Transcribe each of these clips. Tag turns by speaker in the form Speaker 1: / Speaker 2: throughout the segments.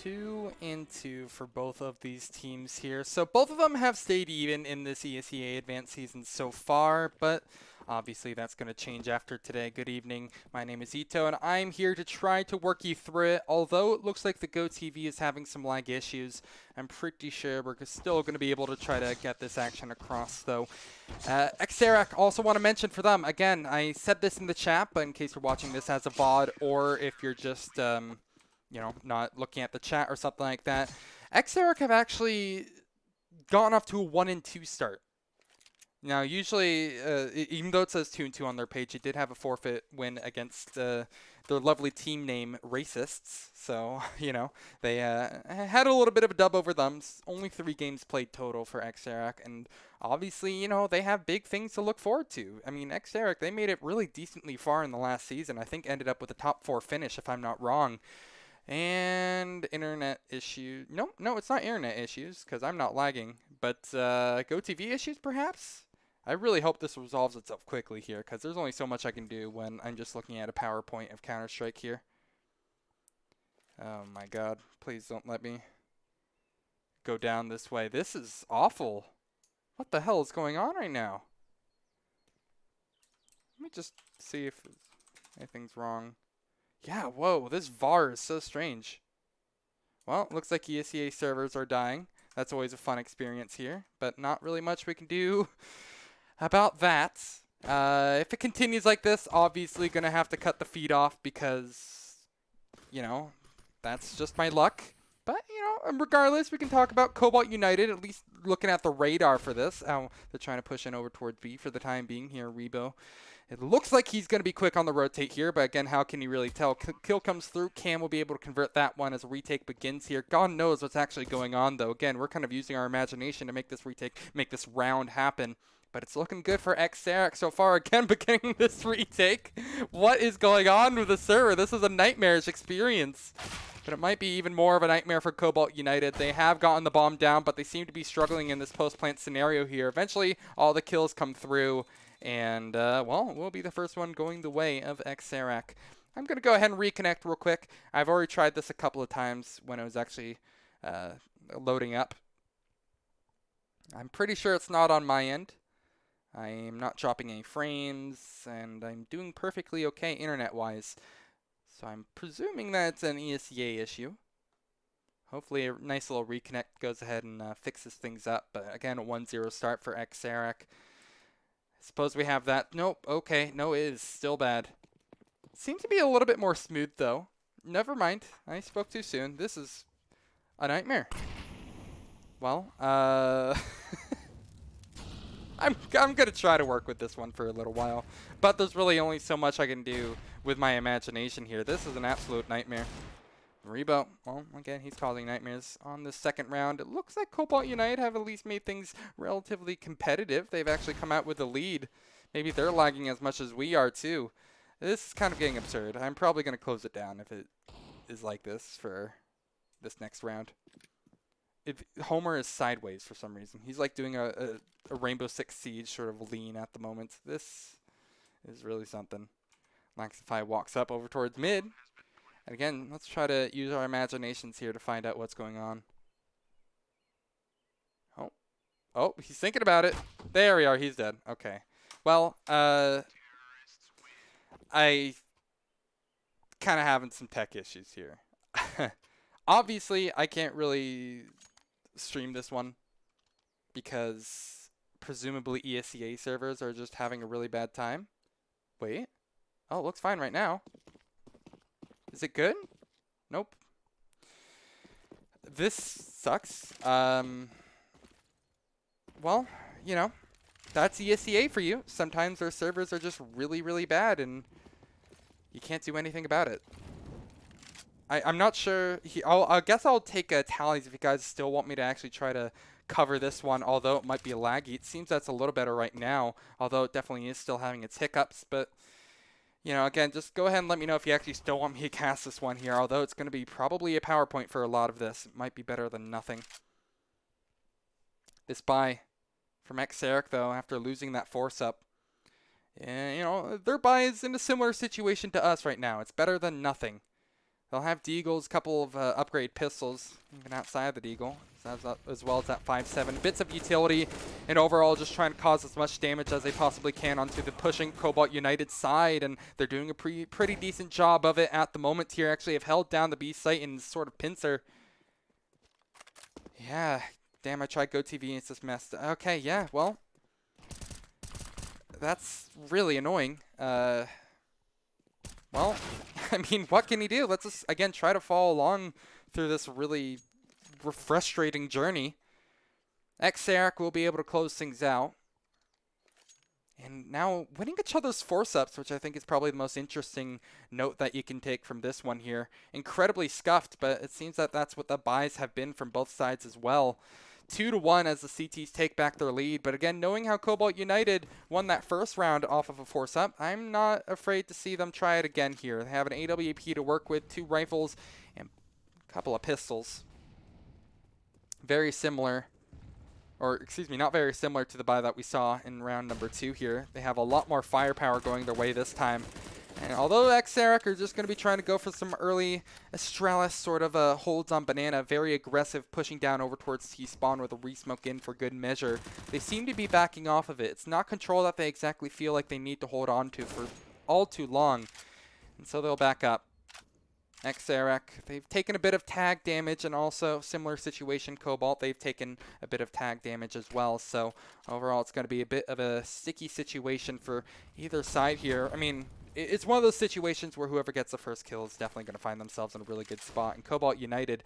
Speaker 1: 2-2 for both of these teams here. So both of them have stayed even in this ESEA Advanced season so far, but obviously that's going to change after today. Good evening. My name is Ito, and I'm here to try to work you through it. Although it looks like the GoTV is having some lag issues, I'm pretty sure we're still going to be able to try to get this action across, though. Ex-Serac, also want to mention for them, again, I said this in the chat, but in case you're watching this as a VOD, or if you're just not looking at the chat or something like that, Ex-Serac have actually gotten off to a 1-2 start. Now, usually, even though it says 2-2 on their page, it did have a forfeit win against their lovely team name, Racists. So, they had a little bit of a dub over them. Only 3 games played total for Ex-Serac, and obviously, they have big things to look forward to. I mean, Ex-Serac, they made it really decently far in the last season. I think ended up with a top 4 finish, if I'm not wrong. And internet issue. No, it's not internet issues, because I'm not lagging. But GoTV issues, perhaps? I really hope this resolves itself quickly here, because there's only so much I can do when I'm just looking at a PowerPoint of Counter-Strike here. Oh my god, please don't let me go down this way. This is awful. What the hell is going on right now? Let me just see if anything's wrong. Yeah, whoa, this VAR is so strange. Well, looks like ESEA servers are dying. That's always a fun experience here, but not really much we can do about that. If it continues like this, obviously going to have to cut the feed off because, that's just my luck. But, regardless, we can talk about Cobalt United, at least looking at the radar for this. They're trying to push in over towards B for the time being here, Rebo. It looks like he's going to be quick on the rotate here, but again, how can you really tell? Kill comes through. Cam will be able to convert that one as a retake begins here. God knows what's actually going on, though. Again, we're kind of using our imagination to make this retake, make this round happen. But it's looking good for Ex-Serac so far. Again, beginning this retake. What is going on with the server? This is a nightmarish experience. But it might be even more of a nightmare for Cobalt United. They have gotten the bomb down, but they seem to be struggling in this post-plant scenario here. Eventually, all the kills come through. And, we'll be the first one going the way of Ex-Serac. I'm going to go ahead and reconnect real quick. I've already tried this a couple of times when it was actually loading up. I'm pretty sure it's not on my end. I'm not dropping any frames, and I'm doing perfectly okay internet-wise. So I'm presuming that it's an ESEA issue. Hopefully a nice little reconnect goes ahead and fixes things up. But again, a 1-0 start for Ex-Serac. Suppose we have that. Nope. Okay. No, it is still bad. Seems to be a little bit more smooth, though. Never mind. I spoke too soon. This is a nightmare. Well, I'm going to try to work with this one for a little while. But there's really only so much I can do with my imagination here. This is an absolute nightmare. Rebo, well, again, he's causing nightmares on the second round. It looks like Cobalt United have at least made things relatively competitive. They've actually come out with a lead. Maybe they're lagging as much as we are, too. This is kind of getting absurd. I'm probably going to close it down if it is like this for this next round. If Homer is sideways for some reason. He's like doing a Rainbow Six Siege sort of lean at the moment. This is really something. Laxify walks up over towards mid. And again, let's try to use our imaginations here to find out what's going on. Oh, he's thinking about it. There we are. He's dead. Okay. Well, I kind of having some tech issues here. Obviously, I can't really stream this one because presumably ESEA servers are just having a really bad time. Wait. Oh, it looks fine right now. Is it good? Nope. This sucks. Well, that's ESEA for you. Sometimes their servers are just really, really bad, and you can't do anything about it. I'm not sure. I guess I'll take tallies if you guys still want me to actually try to cover this one, although it might be laggy. It seems that's a little better right now, although it definitely is still having its hiccups, but again, just go ahead and let me know if you actually still want me to cast this one here, although it's going to be probably a PowerPoint for a lot of this. It might be better than nothing. This buy from Ex-Serac, though, after losing that force up. And, their buy is in a similar situation to us right now. It's better than nothing. They'll have Deagles, a couple of upgrade pistols, even outside the Deagle, as well as that 5.7. Bits of utility, and overall just trying to cause as much damage as they possibly can onto the pushing Cobalt United side, and they're doing a pretty decent job of it at the moment here. Actually have held down the B site in sort of pincer. Yeah, damn, I tried GoTV and it's just messed. Okay, yeah, well, that's really annoying. Well, I mean, what can he do? Let's just, again, try to follow along through this really frustrating journey. Ex-Serac will be able to close things out. And now winning each other's force-ups, which I think is probably the most interesting note that you can take from this one here. Incredibly scuffed, but it seems that that's what the buys have been from both sides as well. 2-1 as the CTs take back their lead. But again, knowing how Cobalt United won that first round off of a force-up, I'm not afraid to see them try it again here. They have an AWP to work with, 2 rifles, and a couple of pistols. Very similar, or excuse me, not very similar to the buy that we saw in round number 2 here. They have a lot more firepower going their way this time. And although Ex-Serac are just going to be trying to go for some early Astralis sort of holds on Banana, very aggressive, pushing down over towards T-spawn with a re-smoke in for good measure, they seem to be backing off of it. It's not control that they exactly feel like they need to hold on to for all too long, and so they'll back up. Ex-Serac, they've taken a bit of tag damage, and also similar situation, Cobalt, they've taken a bit of tag damage as well. So overall, it's going to be a bit of a sticky situation for either side here. I mean, it's one of those situations where whoever gets the first kill is definitely going to find themselves in a really good spot. And Cobalt United,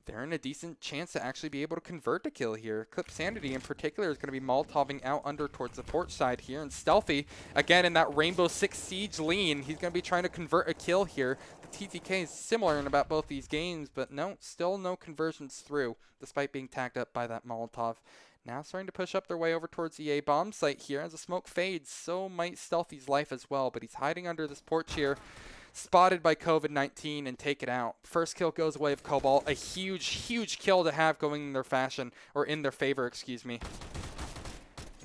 Speaker 1: they're in a decent chance to actually be able to convert a kill here. Clip Sanity in particular is going to be Molotoving out under towards the porch side here. And Stealthy, again, in that Rainbow Six Siege lean, he's going to be trying to convert a kill here. The TTK is similar in about both these games, but no, still no conversions through, despite being tagged up by that Molotov. Now starting to push up their way over towards the A bomb site here. As the smoke fades, so might Stealthy's life as well, but he's hiding under this porch here. Spotted by COVID-19 and take it out. First kill goes away of Cobalt. A huge kill to have going in their fashion, or in their favor, excuse me.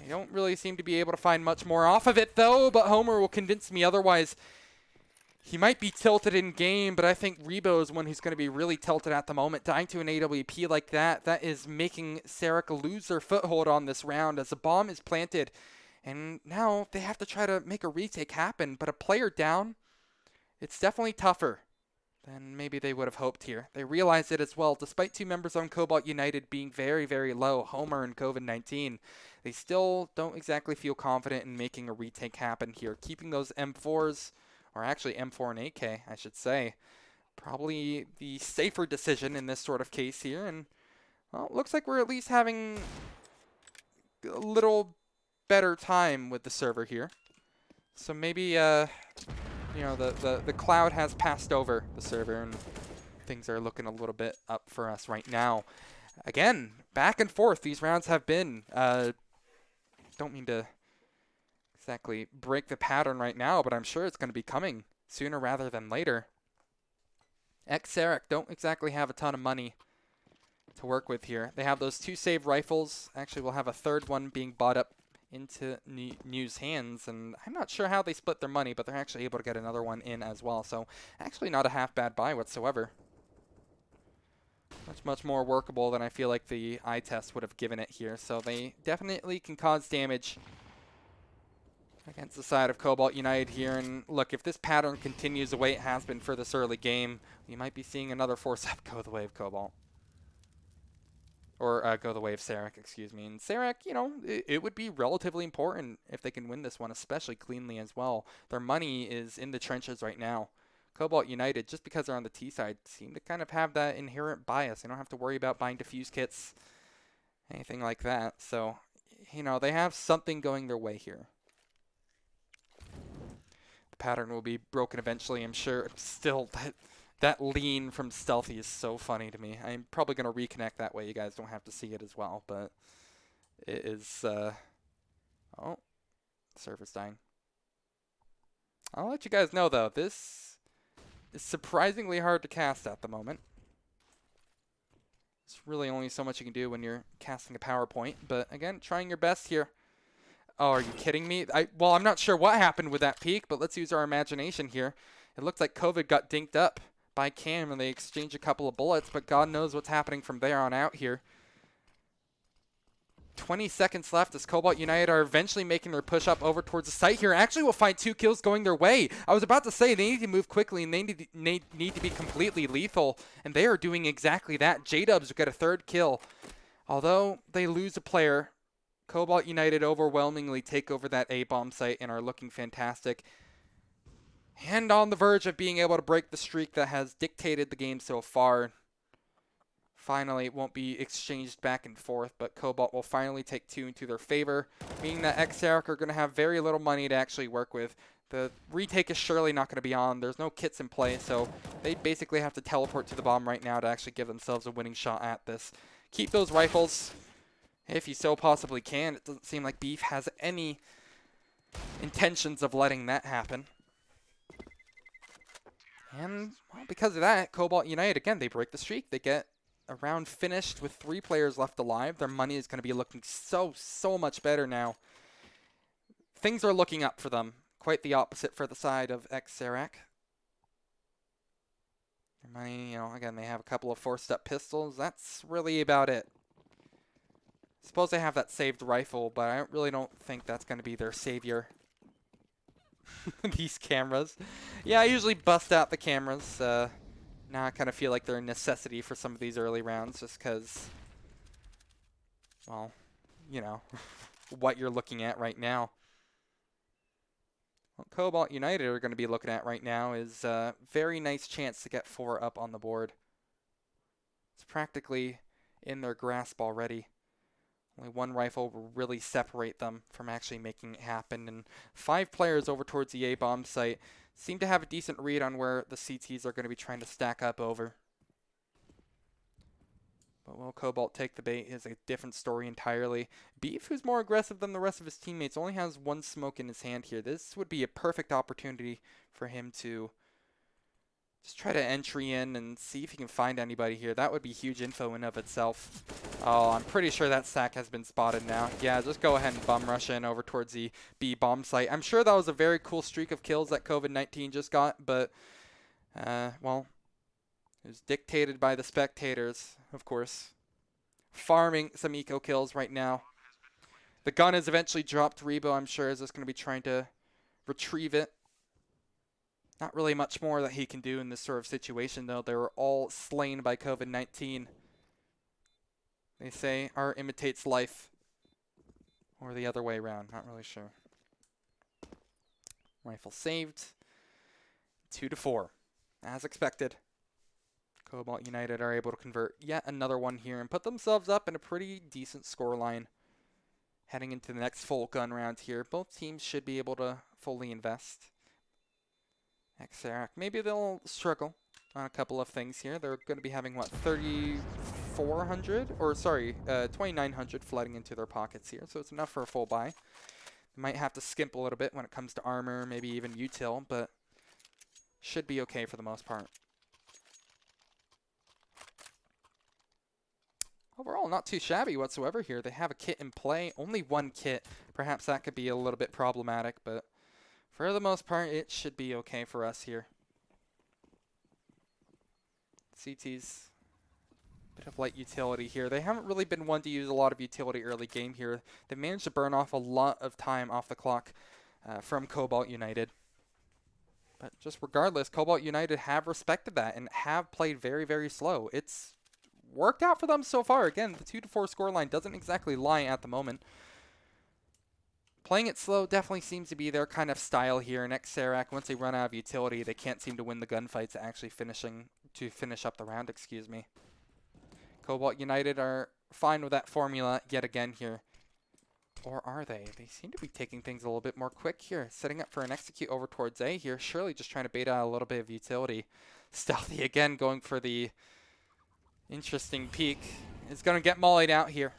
Speaker 1: They don't really seem to be able to find much more off of it though, but Homer will convince me otherwise. He might be tilted in game, but I think Rebo is one who's going to be really tilted at the moment. Dying to an AWP like that, that is making Serac lose their foothold on this round as the bomb is planted. And now they have to try to make a retake happen, but a player down, it's definitely tougher than maybe they would have hoped here. They realize it as well. Despite 2 members on Cobalt United being very low, Homer and COVID-19, they still don't exactly feel confident in making a retake happen here. Keeping those M4s, or actually M4 and AK, I should say, probably the safer decision in this sort of case here. And, well, it looks like we're at least having a little better time with the server here. So maybe, you know, the cloud has passed over the server, and things are looking a little bit up for us right now. Again, back and forth these rounds have been. Don't mean to exactly break the pattern right now, but I'm sure it's going to be coming sooner rather than later. Ex-Serac don't exactly have a ton of money to work with here. They have those 2 save rifles. Actually, we'll have a third one being bought up into New's hands, and I'm not sure how they split their money, but they're actually able to get another one in as well. So actually not a half bad buy whatsoever. Much more workable than I feel like the eye test would have given it here. So they definitely can cause damage against the side of Cobalt United here. And look, if this pattern continues the way it has been for this early game, we might be seeing another force-up go the way of Cobalt. Or go the way of Serac, excuse me. And Serac, you know, it would be relatively important if they can win this one, especially cleanly as well. Their money is in the trenches right now. Cobalt United, just because they're on the T side, seem to kind of have that inherent bias. They don't have to worry about buying defuse kits, anything like that. So, you know, they have something going their way here. The pattern will be broken eventually, I'm sure. Still, that lean from Stealthy is so funny to me. I'm probably going to reconnect that way. You guys don't have to see it as well, but it is... oh, the server's dying. I'll let you guys know, though. This is surprisingly hard to cast at the moment. There's really only so much you can do when you're casting a PowerPoint, but again, trying your best here. Oh, are you kidding me? Well, I'm not sure what happened with that peak, but let's use our imagination here. It looks like COVID got dinked up by Cam, and they exchange a couple of bullets, but God knows what's happening from there on out here. 20 seconds left as Cobalt United are eventually making their push up over towards the site here. Actually, we'll find 2 kills going their way. I was about to say they need to move quickly and they need to be completely lethal, and they are doing exactly that. J-Dubs will get a 3rd kill. Although they lose a player, Cobalt United overwhelmingly take over that A-bomb site and are looking fantastic. And on the verge of being able to break the streak that has dictated the game so far. Finally, it won't be exchanged back and forth, but Cobalt will finally take 2 into their favor, meaning that Ex-Serac are going to have very little money to actually work with. The retake is surely not going to be on. There's no kits in play, so they basically have to teleport to the bomb right now to actually give themselves a winning shot at this. Keep those rifles if you so possibly can. It doesn't seem like Beef has any intentions of letting that happen. And well, because of that, Cobalt United, again, they break the streak. They get a round finished with 3 players left alive. Their money is going to be looking so much better now. Things are looking up for them. Quite the opposite for the side of Ex-Serac. Their money, you know, again, they have a couple of 4-step pistols. That's really about it. Suppose they have that saved rifle, but I really don't think that's going to be their savior. These cameras. Yeah, I usually bust out the cameras. Now I kind of feel like they're a necessity for some of these early rounds just because, well, you know, what you're looking at right now. What Cobalt United are going to be looking at right now is a very nice chance to get 4 up on the board. It's practically in their grasp already. Only 1 rifle will really separate them from actually making it happen. And 5 players over towards the A-bomb site seem to have a decent read on where the CTs are going to be trying to stack up over. But will Cobalt take the bait is a different story entirely. Beef, who's more aggressive than the rest of his teammates, only has 1 smoke in his hand here. This would be a perfect opportunity for him to just try to entry in and see if he can find anybody here. That would be huge info in of itself. Oh, I'm pretty sure that stack has been spotted now. Yeah, just go ahead and bum rush in over towards the B bomb site. I'm sure that was a very cool streak of kills that COVID-19 just got, but, well, it was dictated by the spectators, of course. Farming some eco kills right now. The gun has eventually dropped. Rebo, I'm sure, is just going to be trying to retrieve it. Not really much more that he can do in this sort of situation, though. They were all slain by COVID-19. They say art imitates life. Or the other way around. Not really sure. Rifle saved. 2-4. As expected. Cobalt United are able to convert yet another one here and put themselves up in a pretty decent scoreline. Heading into the next full gun round here. Both teams should be able to fully invest. Ex-Serac, maybe they'll struggle on a couple of things here. They're going to be having, what, 3,400? Or, sorry, 2,900 flooding into their pockets here. So it's enough for a full buy. They might have to skimp a little bit when it comes to armor, maybe even util, but should be okay for the most part. Overall, not too shabby whatsoever here. They have a kit in play. Only 1 kit. Perhaps that could be a little bit problematic, but for the most part, it should be okay for us here. CT's a bit of light utility here. They haven't really been one to use a lot of utility early game here. They managed to burn off a lot of time off the clock from Cobalt United. But just regardless, Cobalt United have respected that and have played very, very slow. It's worked out for them so far. Again, the 2-4 scoreline doesn't exactly lie at the moment. Playing it slow definitely seems to be their kind of style here. In Ex-Serac, once they run out of utility, they can't seem to win the gunfights actually finish up the round, excuse me. Cobalt United are fine with that formula yet again here. Or are they? They seem to be taking things a little bit more quick here. Setting up for an execute over towards A here. Surely just trying to bait out a little bit of utility. Stealthy again, going for the interesting peek. Is going to get mollied out here.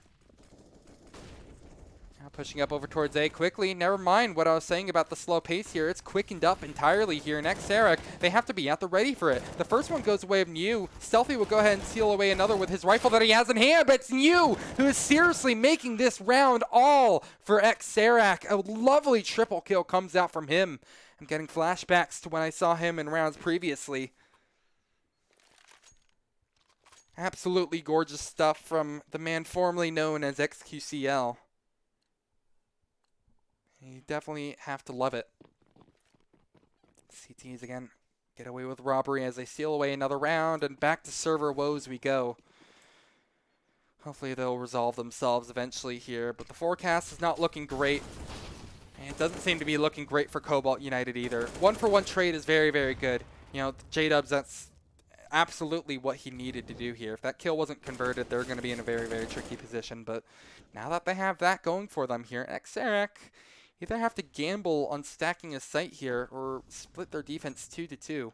Speaker 1: Now pushing up over towards A quickly. Never mind what I was saying about the slow pace here. It's quickened up entirely here in Ex-Serac. They have to be at the ready for it. The first one goes away of New. Stealthy will go ahead and seal away another with his rifle that he has in hand, but it's New who is seriously making this round all for Ex-Serac. A lovely triple kill comes out from him. I'm getting flashbacks to when I saw him in rounds previously. Absolutely gorgeous stuff from the man formerly known as XQCL. You definitely have to love it. CTs again get away with robbery as they steal away another round, and back to server woes we go. Hopefully they'll resolve themselves eventually here, but the forecast is not looking great. And it doesn't seem to be looking great for Cobalt United either. 1-for-1 trade is very, very good. You know, J-Dubs, that's absolutely what he needed to do here. If that kill wasn't converted, they're going to be in a very, very tricky position. But now that they have that going for them here, Ex-Serac either have to gamble on stacking a site here or split their defense 2-2.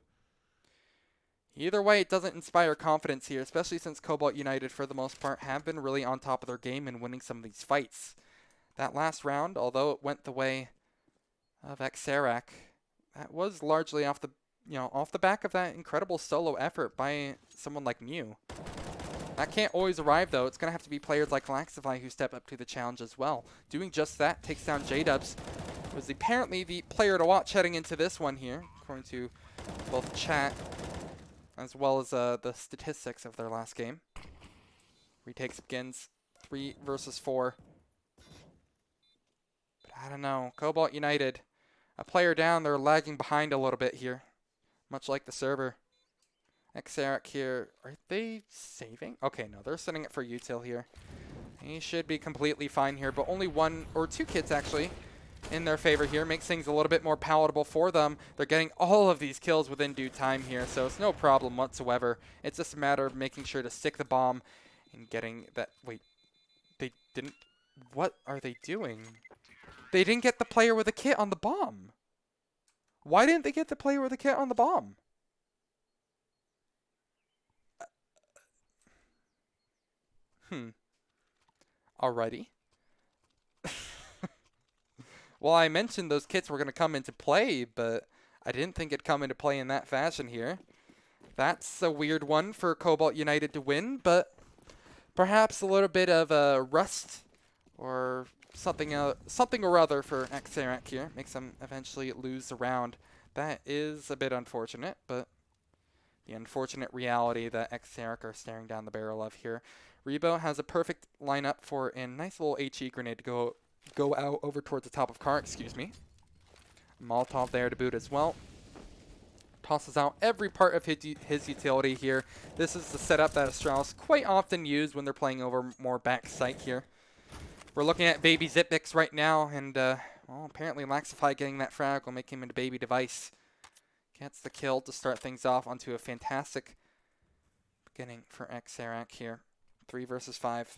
Speaker 1: Either way, it doesn't inspire confidence here, especially since Cobalt United, for the most part, have been really on top of their game and winning some of these fights. That last round, although it went the way of Ex-Serac, that was largely off the back of that incredible solo effort by someone like Mew. That can't always arrive, though. It's going to have to be players like Laxify who step up to the challenge as well. Doing just that takes down J-Dubs, who was apparently the player to watch heading into this one here, according to both chat as well as the statistics of their last game. Retakes begins 3 versus 4. But I don't know. Cobalt United, a player down, they're lagging behind a little bit here, much like the server. Ex-Serac here, are they saving? Okay, no, they're setting it for util here. He should be completely fine here, but only 1 or 2 kits actually in their favor here. Makes things a little bit more palatable for them. They're getting all of these kills within due time here, so it's no problem whatsoever. It's just a matter of making sure to stick the bomb and getting that. Wait, they didn't. What are they doing? They didn't get the player with a kit on the bomb. Why didn't they get the player with a kit on the bomb? Alrighty. Well, I mentioned those kits were going to come into play, but I didn't think it'd come into play in that fashion here. That's a weird one for Cobalt United to win, but perhaps a little bit of a rust or something or other for Ex-Serac here makes them eventually lose the round. That is a bit unfortunate, but the unfortunate reality that Ex-Serac are staring down the barrel of here. Rebo has a perfect lineup for a nice little HE grenade to go out over towards the top of car, excuse me. Molotov there to boot as well. Tosses out every part of his utility here. This is the setup that Astralis quite often use when they're playing over more back site here. We're looking at Baby Zipix right now, and well, apparently Laxify getting that frag will make him into Baby Device. Gets the kill to start things off onto a fantastic beginning for Ex-Serac here. 3 versus 5.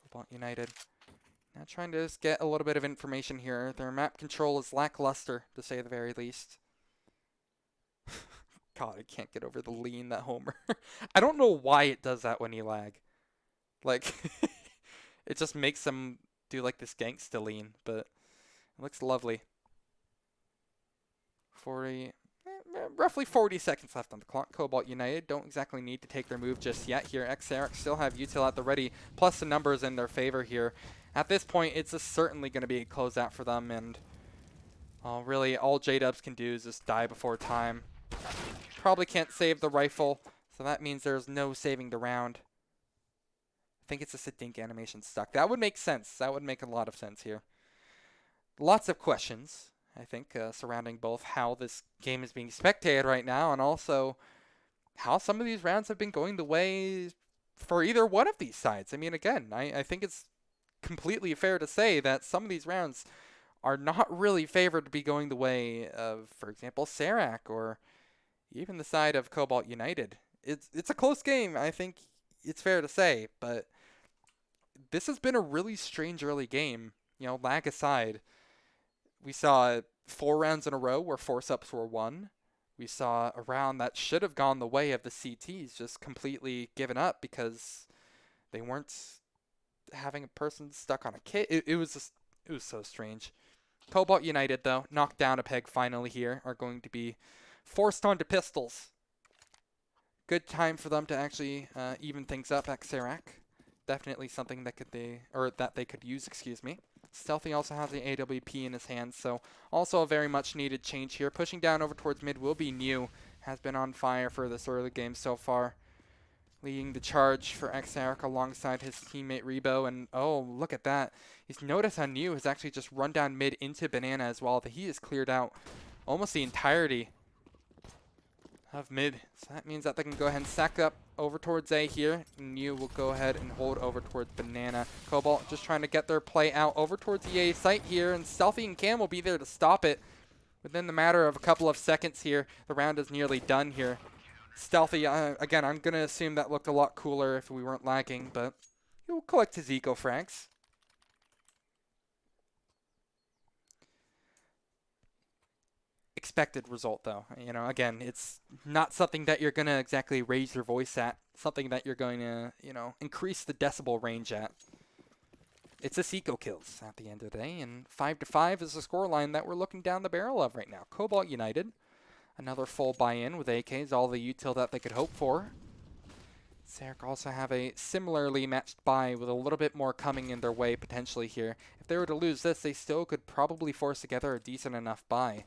Speaker 1: Cobalt United now trying to just get a little bit of information here. Their map control is lackluster, to say the very least. God, I can't get over the lean that Homer. I don't know why it does that when you lag. Like, it just makes them do like this gangsta lean, but it looks lovely. Roughly 40 seconds left on the clock. Cobalt United don't exactly need to take their move just yet here. Ex-Serac still have util at the ready, plus the numbers in their favor here. At this point, it's certainly going to be a closeout for them, and really all J-Dubs can do is just die before time. Probably can't save the rifle, so that means there's no saving the round. I think it's just a dink animation stuck. That would make sense. That would make a lot of sense here. Lots of questions, I think, surrounding both how this game is being spectated right now and also how some of these rounds have been going the way for either one of these sides. I mean, again, I think it's completely fair to say that some of these rounds are not really favored to be going the way of, for example, Serac or even the side of Cobalt United. It's a close game, I think it's fair to say, but this has been a really strange early game. You know, lag aside, we saw 4 rounds in a row where force-ups were won. We saw a round that should have gone the way of the CTs just completely given up because they weren't having a person stuck on a kit. It was so strange. Cobalt United, though, knocked down a peg finally here, are going to be forced onto pistols. Good time for them to actually even things up. Ex-Serac, definitely something that they could use. Excuse me. Stealthy also has the AWP in his hands, so also a very much needed change here. Pushing down over towards mid will be New. has been on fire for this early game so far. Leading the charge for Ex-Serac alongside his teammate Rebo. And oh, look at that. He's noticed how New has actually just run down mid into Banana as well. He has cleared out almost the entirety of mid. So that means that they can go ahead and sack up over towards A here. New will go ahead and hold over towards Banana. Cobalt just trying to get their play out over towards the A site here. And Stealthy and Cam will be there to stop it. Within the matter of a couple of seconds here, the round is nearly done here. Stealthy, again, I'm going to assume that looked a lot cooler if we weren't lagging, but he'll collect his eco frags. Expected result, though. You know, again, it's not something that you're going to exactly raise your voice at, something that you're going to, you know, increase the decibel range at. It's just eco kills at the end of the day, and 5-5 is the scoreline that we're looking down the barrel of right now. Cobalt United. Another full buy-in with AKs, all the util that they could hope for. Serac also have a similarly matched buy with a little bit more coming in their way potentially here. If they were to lose this, they still could probably force together a decent enough buy.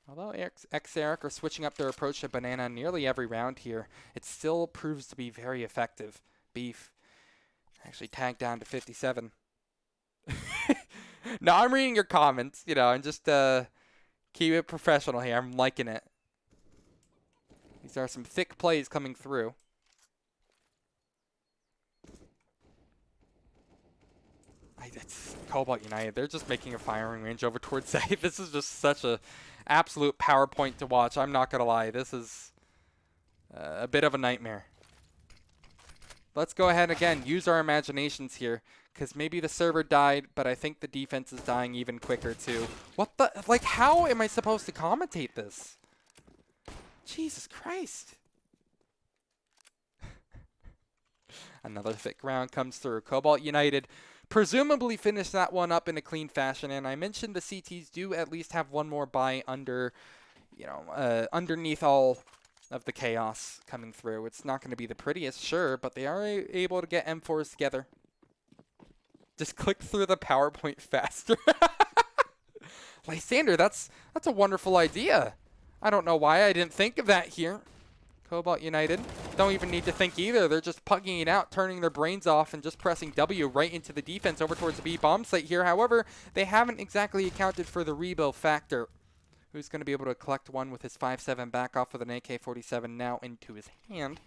Speaker 1: Although Ex-Serac are switching up their approach to Banana nearly every round here, it still proves to be very effective. Beef actually tagged down to 57. No, I'm reading your comments, you know, and just keep it professional here. I'm liking it. These are some thick plays coming through. It's Cobalt United. They're just making a firing range over towards A. This is just such a absolute PowerPoint to watch. I'm not going to lie. This is a bit of a nightmare. Let's go ahead again. Use our imaginations here. Because maybe the server died, but I think the defense is dying even quicker too. What the? Like, how am I supposed to commentate this? Jesus Christ. Another thick round comes through. Cobalt United presumably finished that one up in a clean fashion. And I mentioned the CTs do at least have one more buy under, you know, underneath all of the chaos coming through. It's not going to be the prettiest, sure, but they are able to get M4s together. Just click through the PowerPoint faster. Lysander, that's a wonderful idea. I don't know why I didn't think of that here. Cobalt United don't even need to think either. They're just pugging it out, turning their brains off, and just pressing W right into the defense over towards the B bomb site here. However, they haven't exactly accounted for the rebuild factor. Who's going to be able to collect one with his 5.7 back off with an AK-47 now into his hand.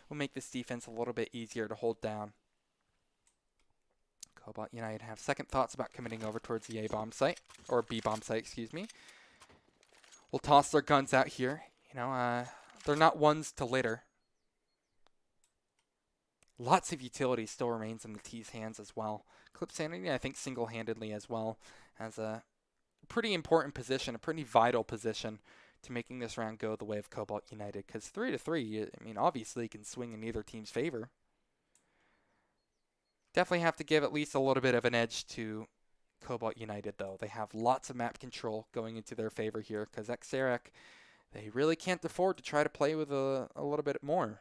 Speaker 1: Will make this defense a little bit easier to hold down. Cobalt United have second thoughts about committing over towards the A bomb site, or B bomb site, excuse me. We'll toss their guns out here. You know, they're not ones to litter. Lots of utility still remains in the T's hands as well. Clip Sanity, I think, single-handedly as well, has a pretty important position, a pretty vital position to making this round go the way of Cobalt United. Because 3-3, I mean, obviously can swing in either team's favor. Definitely have to give at least a little bit of an edge to Cobalt United, though. They have lots of map control going into their favor here, because Ex-Serac, they really can't afford to try to play with a little bit more.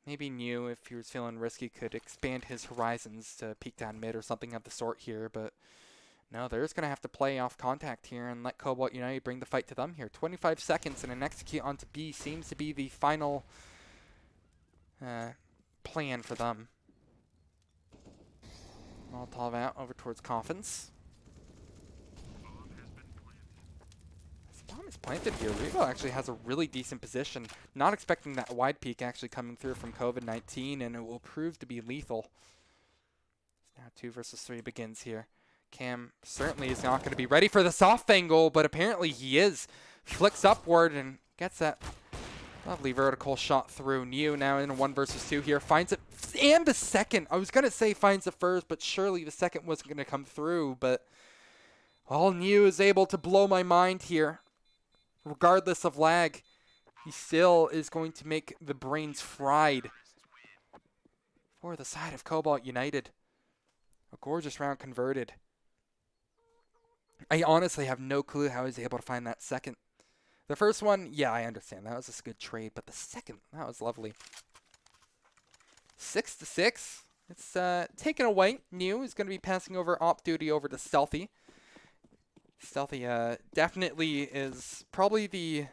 Speaker 1: Maybe New, if he was feeling risky, could expand his horizons to peek down mid or something of the sort here, but no, they're just going to have to play off contact here and let Cobalt United bring the fight to them here. 25 seconds and an execute onto B seems to be the final plan for them. Molotov out over towards Coffins. This bomb is planted here. Revo actually has a really decent position. Not expecting that wide peak actually coming through from COVID-19, and it will prove to be lethal. Now 2 versus 3 begins here. Cam certainly is not going to be ready for the soft angle, but apparently he is. Flicks upward and gets that lovely vertical shot through. Neo now in a 1 versus 2 here. Finds it. And the second. I was going to say finds the first, but surely the second wasn't going to come through. But all Neo is able to blow my mind here. Regardless of lag, he still is going to make the brains fried for the side of Cobalt United. A gorgeous round converted. I honestly have no clue how he was able to find that second. The first one, yeah, I understand. That was a good trade. But the second, that was lovely. 6-6. It's taken away. New is going to be passing over op duty over to Stealthy. Stealthy definitely is probably the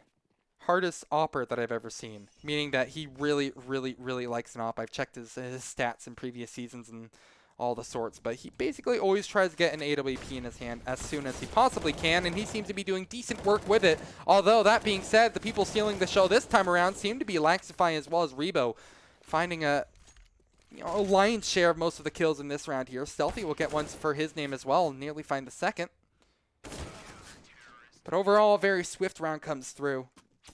Speaker 1: hardest opper that I've ever seen, meaning that he really, really, really likes an op. I've checked his stats in previous seasons and all the sorts, but he basically always tries to get an AWP in his hand as soon as he possibly can, and he seems to be doing decent work with it. Although, that being said, the people stealing the show this time around seem to be Laxify as well as Rebo, finding a lion's share of most of the kills in this round here. Stealthy will get one for his name as well, nearly find the second. But overall, a very swift round comes through.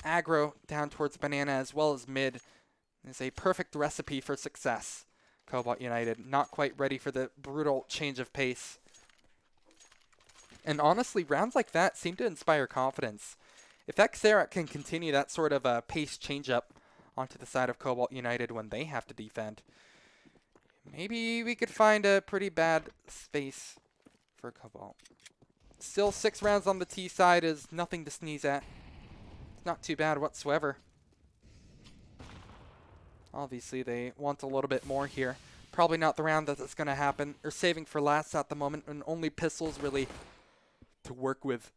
Speaker 1: Aggro down towards Banana as well as mid is a perfect recipe for success. Cobalt United not quite ready for the brutal change of pace. And honestly, rounds like that seem to inspire confidence. If Ex-Serac can continue that sort of pace change-up onto the side of Cobalt United when they have to defend, maybe we could find a pretty bad space for Cobalt. Still, 6 rounds on the T side is nothing to sneeze at. It's not too bad whatsoever. Obviously, they want a little bit more here. Probably not the round that's going to happen. They're saving for last at the moment, and only pistols really to work with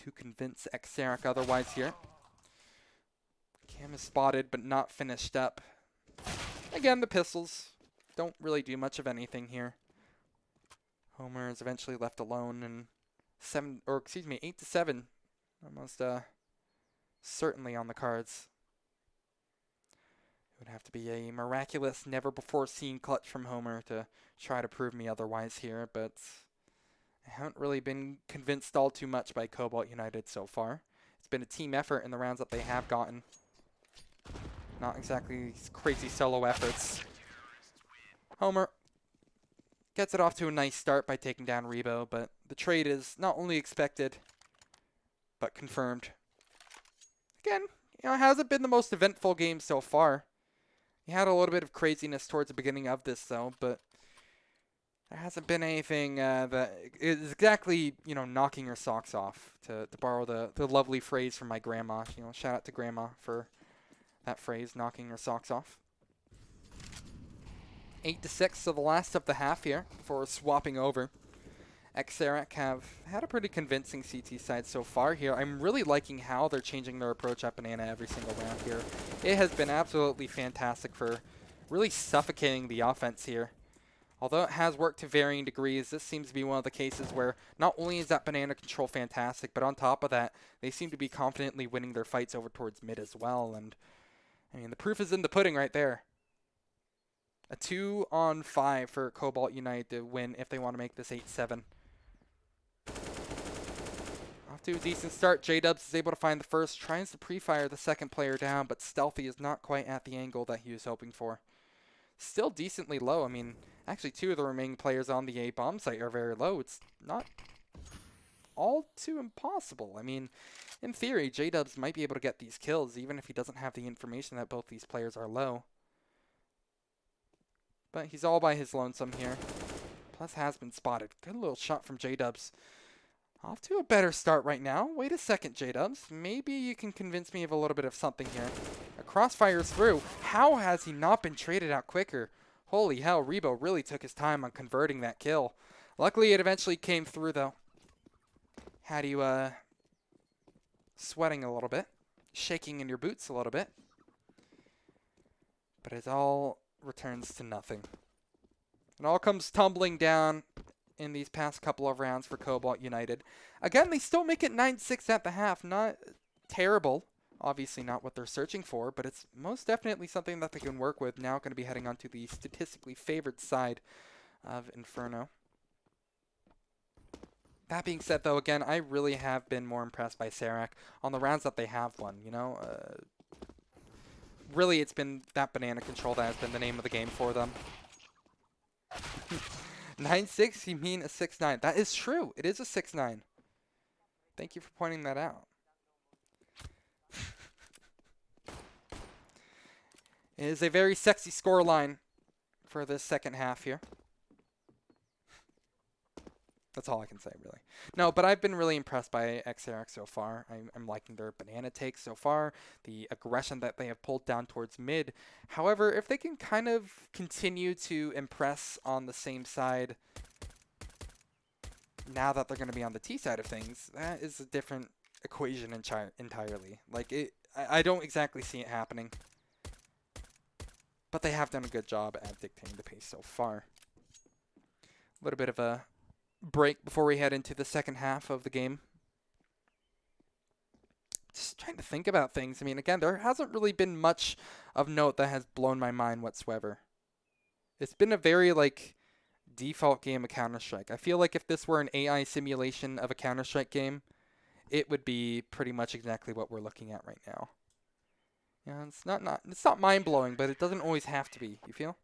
Speaker 1: to convince Ex-Serac otherwise here. Cam is spotted, but not finished up. Again, the pistols don't really do much of anything here. Homer is eventually left alone, and 8 to 7, almost certainly on the cards. It would have to be a miraculous, never-before-seen clutch from Homer to try to prove me otherwise here, but I haven't really been convinced all too much by Cobalt United so far. It's been a team effort in the rounds that they have gotten. Not exactly crazy solo efforts. Homer gets it off to a nice start by taking down Rebo, but the trade is not only expected, but confirmed. Again, it hasn't been the most eventful game so far. He had a little bit of craziness towards the beginning of this, though, but there hasn't been anything that is exactly, knocking your socks off, to borrow the lovely phrase from my grandma. Shout out to Grandma for that phrase, knocking your socks off. 8 to 6, so the last of the half here before swapping over. Ex-Serac have had a pretty convincing CT side so far here. I'm really liking how they're changing their approach at Banana every single round here. It has been absolutely fantastic for really suffocating the offense here. Although it has worked to varying degrees, this seems to be one of the cases where not only is that Banana control fantastic, but on top of that, they seem to be confidently winning their fights over towards mid as well. And I mean, the proof is in the pudding right there. A 2-on-5 for Cobalt United to win if they want to make this 8-7. Off to a decent start. J-Dubs is able to find the first, tries to pre-fire the second player down, but Stealthy is not quite at the angle that he was hoping for. Still decently low. I mean, actually 2 of the remaining players on the A bomb site are very low. It's not all too impossible. I mean, in theory, J-Dubs might be able to get these kills, even if he doesn't have the information that both these players are low. But he's all by his lonesome here. Plus has been spotted. Good little shot from J-Dubs. Off to a better start right now. Wait a second, J-Dubs. Maybe you can convince me of a little bit of something here. A crossfire's through. How has he not been traded out quicker? Holy hell, Rebo really took his time on converting that kill. Luckily, it eventually came through, though. Had you, sweating a little bit. Shaking in your boots a little bit. But it all returns to nothing. It all comes tumbling down in these past couple of rounds for Cobalt United. Again, they still make it 9-6 at the half. Not terrible. Obviously not what they're searching for, but it's most definitely something that they can work with. Now going to be heading onto the statistically favored side of Inferno. That being said, though, again, I really have been more impressed by Serac on the rounds that they have won, really, it's been that Banana control that has been the name of the game for them. 9-6, you mean a 6-9. That is true. It is a 6-9. Thank you for pointing that out. It is a very sexy scoreline for this second half here. That's all I can say, really. No, but I've been really impressed by Ex-Serac so far. I'm liking their Banana takes so far, the aggression that they have pulled down towards mid. However, if they can kind of continue to impress on the same side now that they're going to be on the T side of things, that is a different equation entirely. Like, I don't exactly see it happening. But they have done a good job at dictating the pace so far. A little bit of a break before we head into the second half of the game. Just trying to think about things. I mean, again, there hasn't really been much of note that has blown my mind whatsoever. It's been a very, like, default game of Counter-Strike. I feel like if this were an AI simulation of a Counter-Strike game, it would be pretty much exactly what we're looking at right now. Yeah, it's not mind-blowing, but it doesn't always have to be, you feel?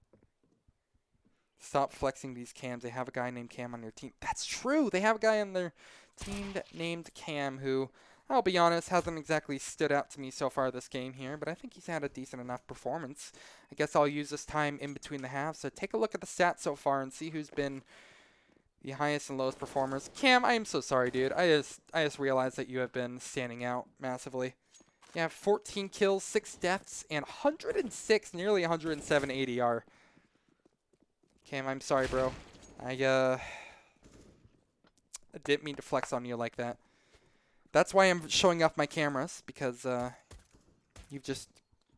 Speaker 1: Stop flexing these cams. They have a guy named Cam on your team. That's true. They have a guy on their team named Cam who, I'll be honest, hasn't exactly stood out to me so far this game here, but I think he's had a decent enough performance. I guess I'll use this time in between the halves. So take a look at the stats so far and see who's been the highest and lowest performers. Cam, I am so sorry, dude. I just realized that you have been standing out massively. You have 14 kills, 6 deaths, and 106, nearly 107 ADR. Cam, I'm sorry, bro. I didn't mean to flex on you like that. That's why I'm showing off my cameras, because you've just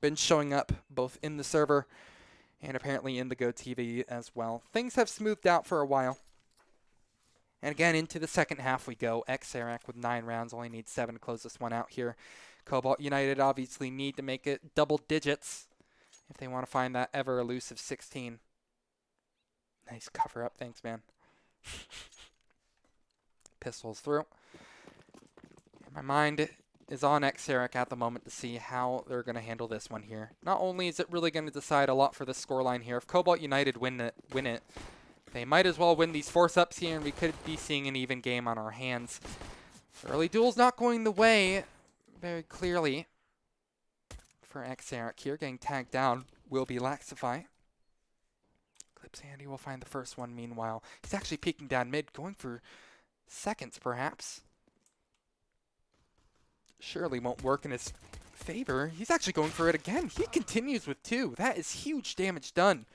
Speaker 1: been showing up both in the server and apparently in the GoTV as well. Things have smoothed out for a while. And again, into the second half we go. Ex-Serac with 9 rounds, only needs 7 to close this one out here. Cobalt United obviously need to make it double digits if they want to find that ever elusive 16. Nice cover up. Thanks, man. Pistols through. My mind is on Ex-Serac at the moment to see how they're going to handle this one here. Not only is it really going to decide a lot for the scoreline here, if Cobalt United win it, they might as well win these force-ups here, and we could be seeing an even game on our hands. Early duel's not going the way very clearly for Ex-Serac here. Getting tagged down will be Laxify. Sandy will find the first one meanwhile. He's actually peeking down mid, going for seconds perhaps. Surely won't work in his favor. He's actually going for it again. He continues with 2. That is huge damage done.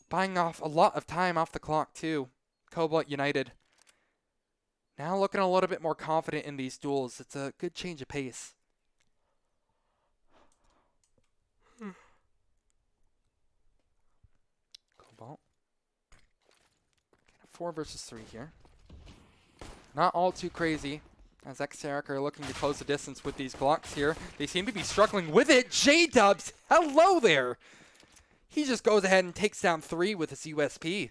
Speaker 1: Buying off a lot of time off the clock too. Cobalt United now looking a little bit more confident in these duels. It's a good change of pace. Cobalt. 4 versus 3 here. Not all too crazy, as Ex-Serac are looking to close the distance with these blocks here. They seem to be struggling with it. J-Dubs, hello there. He just goes ahead and takes down 3 with his USP.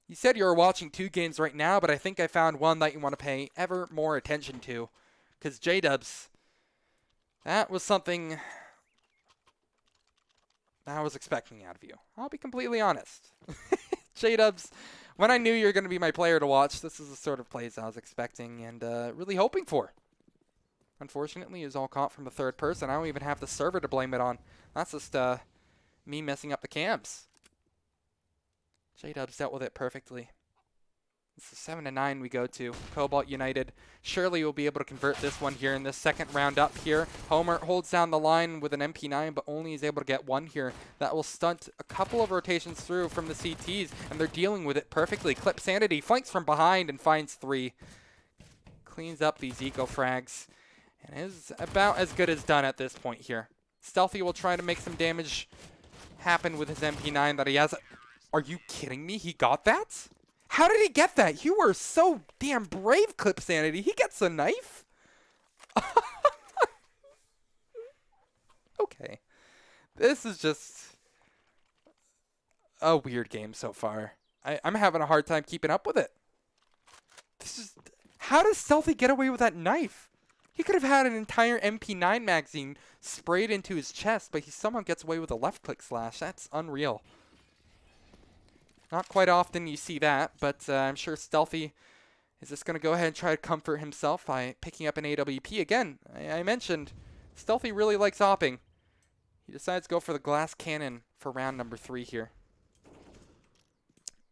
Speaker 1: You said you were watching 2 games right now, but I think I found one that you want to pay ever more attention to. Because J-Dubs, that was something I was expecting out of you. I'll be completely honest. J-Dubs, when I knew you were going to be my player to watch, this is the sort of plays I was expecting and really hoping for. Unfortunately, it was all caught from the third person. I don't even have the server to blame it on. That's just me messing up the cams. J-Dubs dealt with it perfectly. It's a 7-9 we go to. Cobalt United surely will be able to convert this one here in this second round up here. Homer holds down the line with an MP9, but only is able to get 1 here. That will stunt a couple of rotations through from the CTs, and they're dealing with it perfectly. Clip Sanity flanks from behind and finds 3. Cleans up these eco frags, and is about as good as done at this point here. Stealthy will try to make some damage happen with his MP9 that he has. Are you kidding me? He got that? How did he get that? You were so damn brave, Clip Sanity. He gets a knife? Okay. This is just a weird game so far. I'm having a hard time keeping up with it. How does Stealthy get away with that knife? He could have had an entire MP9 magazine sprayed into his chest, but he somehow gets away with a left-click slash. That's unreal. Not quite often you see that, but I'm sure Stealthy is just going to go ahead and try to comfort himself by picking up an AWP. Again, I mentioned Stealthy really likes opping. He decides to go for the glass cannon for round number 3 here.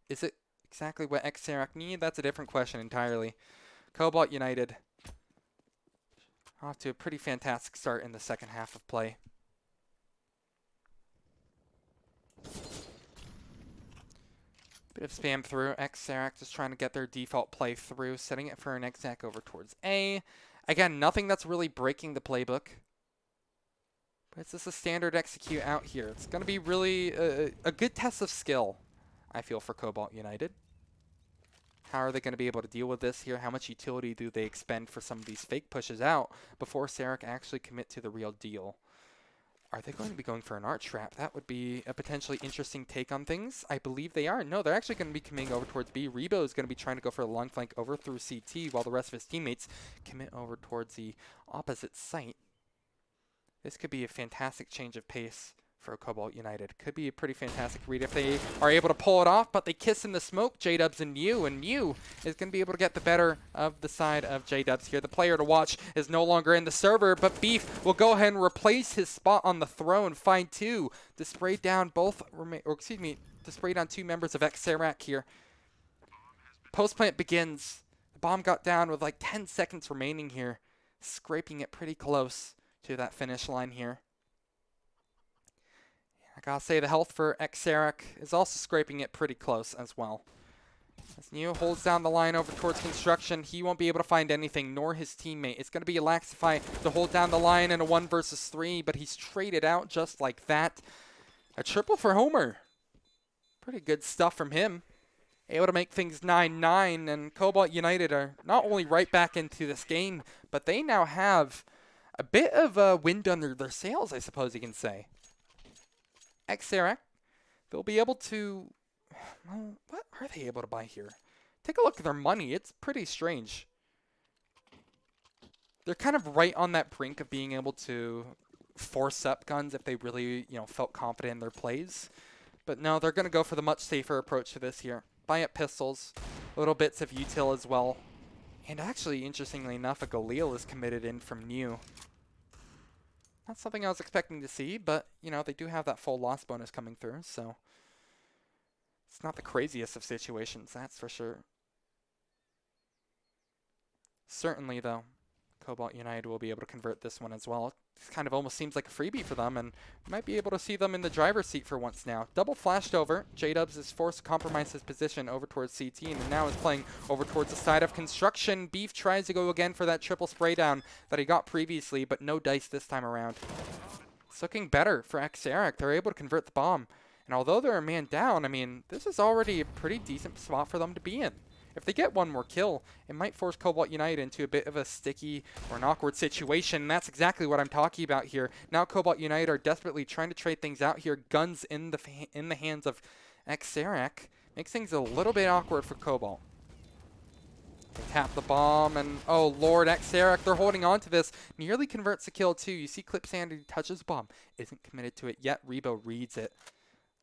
Speaker 1: Is it exactly what Ex-Serac need? That's a different question entirely. Cobalt United off to a pretty fantastic start in the second half of play. Bit of spam through. Ex-Serac just trying to get their default play through, setting it for an Ex-Serac over towards A. Again, nothing that's really breaking the playbook. But it's just a standard execute out here. It's going to be really a good test of skill, I feel, for Cobalt United. How are they going to be able to deal with this here? How much utility do they expend for some of these fake pushes out before Serac actually commit to the real deal? Are they going to be going for an arch trap? That would be a potentially interesting take on things. I believe they are. No, they're actually going to be coming over towards B. Rebo is going to be trying to go for a long flank over through CT while the rest of his teammates commit over towards the opposite site. This could be a fantastic change of pace for Cobalt United. Could be a pretty fantastic read if they are able to pull it off, but they kiss in the smoke, J-Dubs and Mew is going to be able to get the better of the side of J-Dubs here. The player to watch is no longer in the server, but Beef will go ahead and replace his spot on the throne, find two to spray down to spray down two members of Ex-Serac here. Post-plant begins. The bomb got down with like 10 seconds remaining here, scraping it pretty close to that finish line here. I gotta say the health for Ex-Serac is also scraping it pretty close as well. As Neo holds down the line over towards construction, he won't be able to find anything, nor his teammate. It's going to be Laxify to hold down the line in a 1 versus 3, but he's traded out just like that. A triple for Homer. Pretty good stuff from him. Able to make things 9-9, and Cobalt United are not only right back into this game, but they now have a bit of wind under their sails, I suppose you can say. Ex-Serac, they'll be able to, well, what are they able to buy here? Take a look at their money. It's pretty strange. They're kind of right on that brink of being able to force up guns if they really, felt confident in their plays. But no, they're going to go for the much safer approach to this here. Buy up pistols, little bits of util as well. And actually, interestingly enough, a Galil is committed in from New. Not something I was expecting to see, but, they do have that full loss bonus coming through, so it's not the craziest of situations, that's for sure. Certainly, though, Cobalt United will be able to convert this one as well. It kind of almost seems like a freebie for them, and you might be able to see them in the driver's seat for once now. Double flashed over. J-Dubs is forced to compromise his position over towards CT, and now is playing over towards the side of construction. Beef tries to go again for that triple spray down that he got previously, but no dice this time around. It's looking better for Ex-Serac. They're able to convert the bomb. And although they're a man down, I mean, this is already a pretty decent spot for them to be in. If they get one more kill, it might force Cobalt United into a bit of a sticky or an awkward situation. And that's exactly what I'm talking about here. Now Cobalt United are desperately trying to trade things out here. Guns in the hands of Ex-Serac makes things a little bit awkward for Cobalt. They tap the bomb, and oh lord, Ex-Serac, they're holding on to this. Nearly converts the kill too. You see Clip Sanity touches the bomb. Isn't committed to it yet. Rebo reads it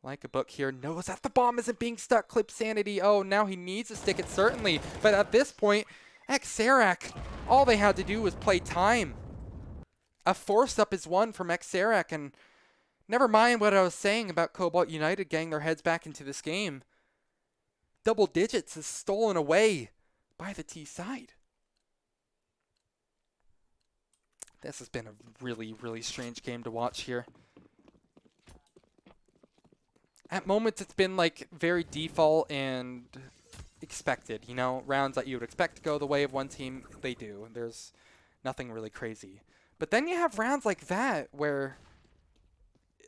Speaker 1: like a book here, knows that the bomb isn't being stuck. Clip Sanity, oh, now he needs to stick it, certainly. But at this point, Ex-Serac, all they had to do was play time. A forced up is one from Ex-Serac, and never mind what I was saying about Cobalt United getting their heads back into this game. Double digits is stolen away by the T side. This has been a really, really strange game to watch here. At moments, it's been like very default and expected, rounds that you would expect to go the way of one team, they do. There's nothing really crazy. But then you have rounds like that where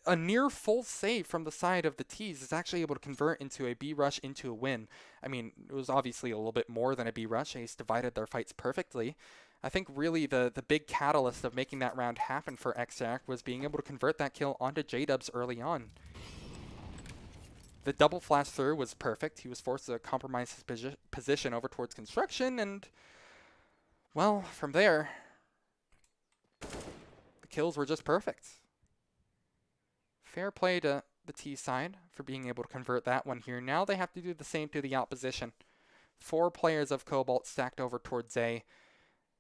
Speaker 1: a near full save from the side of the T's is actually able to convert into a B rush into a win. I mean, it was obviously a little bit more than a B rush. Ace divided their fights perfectly. I think really the big catalyst of making that round happen for Ex-Serac was being able to convert that kill onto J-Dubs early on. The double flash through was perfect. He was forced to compromise his position over towards construction, and, well, from there, the kills were just perfect. Fair play to the T side for being able to convert that one here. Now they have to do the same to the opposition. 4 players of Cobalt stacked over towards A.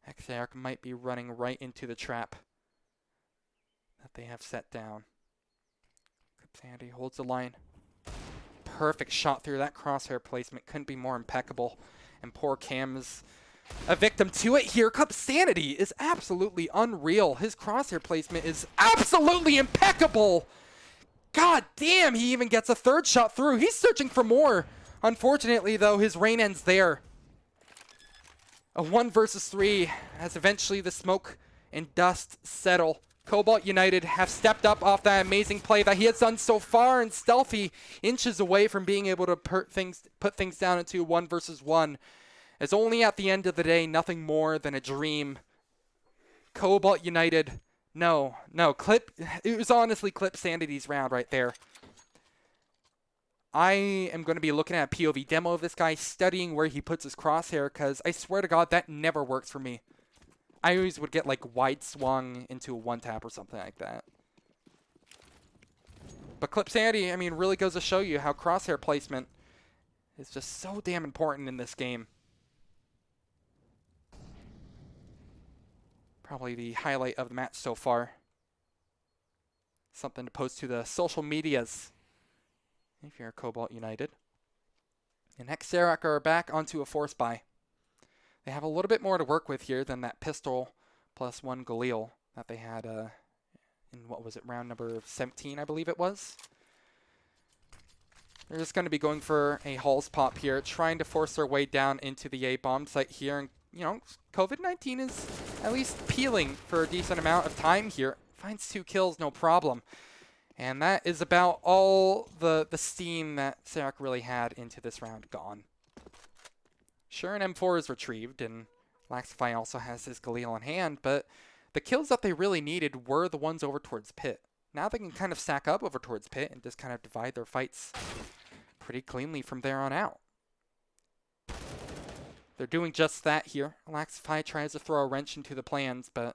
Speaker 1: Ex-Serac might be running right into the trap that they have set down. Sandy holds the line. Perfect shot through. That crosshair placement couldn't be more impeccable. And poor Cam's a victim to it here. Cup Sanity is absolutely unreal. His crosshair placement is absolutely impeccable. God damn, he even gets a third shot through. He's searching for more Unfortunately, though, his reign ends there. A 1 versus 3 as eventually the smoke and dust settle. Cobalt United have stepped up off that amazing play that he has done so far, and stealthy inches away from being able to put things down into 1 versus 1. As only at the end of the day, nothing more than a dream. Cobalt United, no, it was honestly Clip Sanity's round right there. I am going to be looking at a POV demo of this guy, studying where he puts his crosshair, because I swear to God, that never works for me. I always would get like wide swung into a one tap or something like that. But Clip Sanity, I mean, really goes to show you how crosshair placement is just so damn important in this game. Probably the highlight of the match so far. Something to post to the social medias if you're Cobalt United. And Ex-Serac are back onto a force buy. They have a little bit more to work with here than that pistol plus 1 Galil that they had in, what was it, round number 17, I believe it was. They're just going to be going for a Halls pop here, trying to force their way down into the A bomb site here. And, you know, COVID-19 is at least peeling for a decent amount of time here. Finds 2 kills, no problem. And that is about all the steam that Serac really had into this round gone. Sure, an M4 is retrieved, and Laxify also has his Galil in hand, but the kills that they really needed were the ones over towards Pit. Now they can kind of stack up over towards Pit and just kind of divide their fights pretty cleanly from there on out. They're doing just that here. Laxify tries to throw a wrench into the plans, but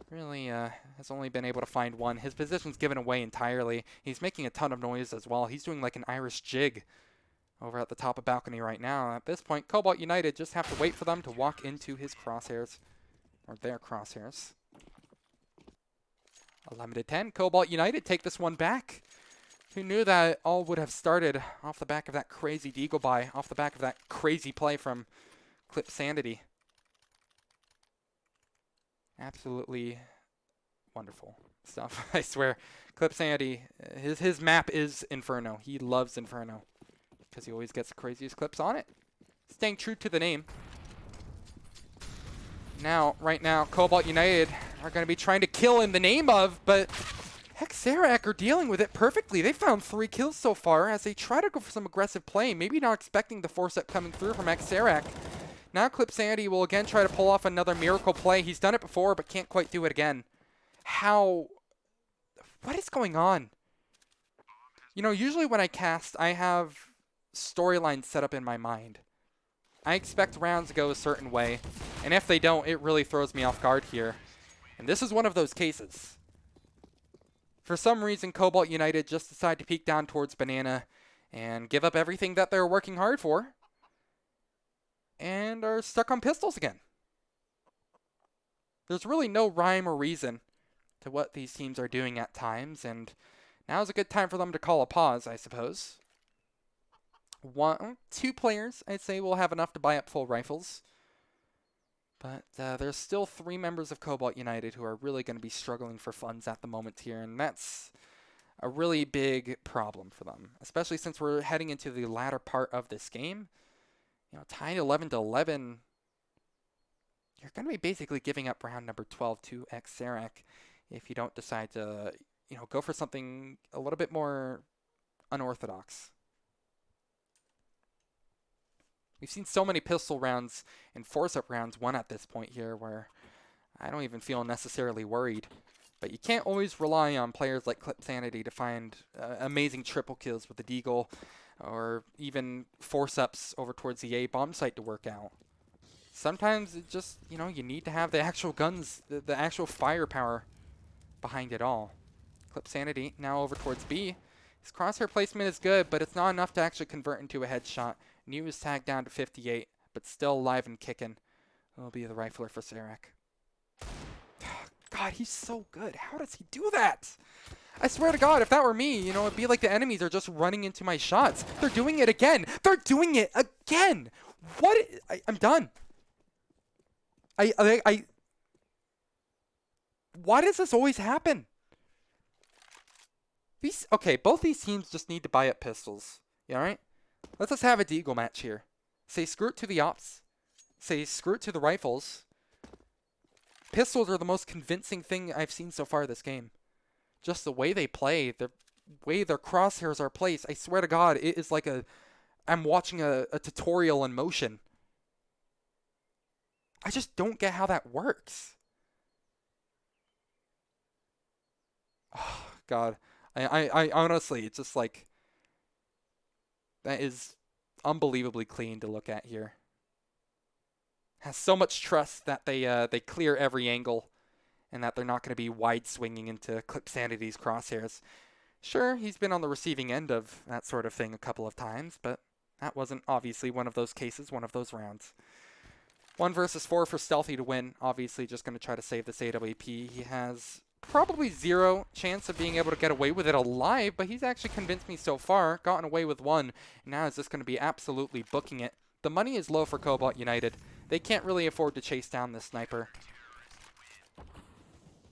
Speaker 1: really has only been able to find one. His position's given away entirely. He's making a ton of noise as well. He's doing like an Irish jig over at the top of balcony right now. At this point, Cobalt United just have to wait for them to walk into his crosshairs, or their crosshairs. 11-10, Cobalt United take this one back. Who knew that all would have started off the back of that crazy Deagle buy, off the back of that crazy play from Clip Sanity. Absolutely wonderful stuff, I swear. Clip Sanity, his map is Inferno. He loves Inferno because he always gets the craziest clips on it. Staying true to the name. Now, right now, Cobalt United are going to be trying to kill in the name of, but Ex-Serac are dealing with it perfectly. They found 3 kills so far as they try to go for some aggressive play, maybe not expecting the force up coming through from Ex-Serac. Now Clip Sanity will again try to pull off another miracle play. He's done it before, but can't quite do it again. What is going on? You know, usually when I cast, I have storylines set up in my mind. I expect rounds to go a certain way, and if they don't, it really throws me off guard here. And this is one of those cases. For some reason, Cobalt United just decide to peek down towards Banana and give up everything that they're working hard for, and are stuck on pistols again. There's really no rhyme or reason to what these teams are doing at times, and now's a good time for them to call a pause, I suppose. 2 players, I'd say, will have enough to buy up full rifles. But there's still 3 members of Cobalt United who are really going to be struggling for funds at the moment here, and that's a really big problem for them, especially since we're heading into the latter part of this game. You know, tied 11-11, you're going to be basically giving up round number 12 to Ex-Serac if you don't decide to, you know, go for something a little bit more unorthodox. We've seen so many pistol rounds and force-up rounds won at this point here where I don't even feel necessarily worried. But you can't always rely on players like Clip Sanity to find amazing triple kills with the Deagle, or even force-ups over towards the A bomb site to work out. Sometimes it just, you know, you need to have the actual guns, the actual firepower behind it all. Clip Sanity now over towards B. His crosshair placement is good, but it's not enough to actually convert into a headshot. New is tagged down to 58, but still alive and kicking. Will be the rifler for Serac. God, he's so good. How does he do that? I swear to God, if that were me, you know, it'd be like the enemies are just running into my shots. They're doing it again. They're doing it again. What? I'm done. Why does this always happen? Okay, both these teams just need to buy up pistols. You all right? Let's just have a deagle match here. Say screw it to the ops. Say screw it to the rifles. Pistols are the most convincing thing I've seen so far this game. Just the way they play, the way their crosshairs are placed. I swear to God, it is like I'm watching a tutorial in motion. I just don't get how that works. Oh, God. I honestly, it's just like, that is unbelievably clean to look at here. Has so much trust that they clear every angle and that they're not going to be wide swinging into Clip Sanity's crosshairs. Sure, he's been on the receiving end of that sort of thing a couple of times, but that wasn't obviously one of those cases, one of those rounds. 1 versus 4 for Stealthy to win. Obviously just going to try to save this AWP. He has probably 0 chance of being able to get away with it alive, but he's actually convinced me so far, gotten away with 1, and now is just going to be absolutely booking it. The money is low for Cobalt United. They can't really afford to chase down this sniper.